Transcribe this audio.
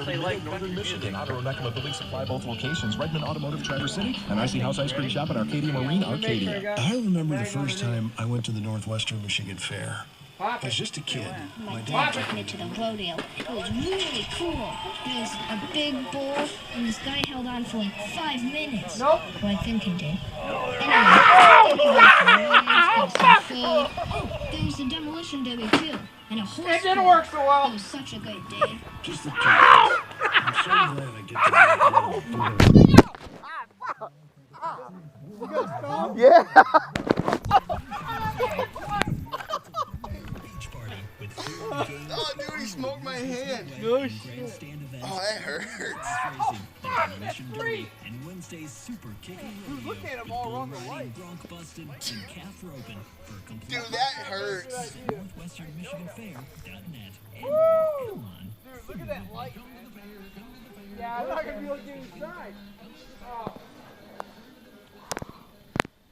they like Northern Michigan. Auto Recama Building Supply, both locations. Redmond Automotive, Traverse City. An Icy House Ice Cream Shop and Arcadia Marine, Arcadia. I remember the first time I went to the Northwestern Michigan Fair. I was just a kid. My dad took me to the rodeo. It was really cool. There was a big bull, and this guy held on for like 5 minutes. Nope. Well, I think he did. Anyway, some food. Oh, there was the demolition derby too, and a horse. It didn't work so well. It was such a great day. Just the two. I'm so glad I get to Yeah. Oh, dude, he smoked my hand. Oh, that hurts. Dude, look at him all around the light. Dude, that hurts. Woo! Dude, look at that light, man. Yeah, I'm not going to be able to get inside. Oh.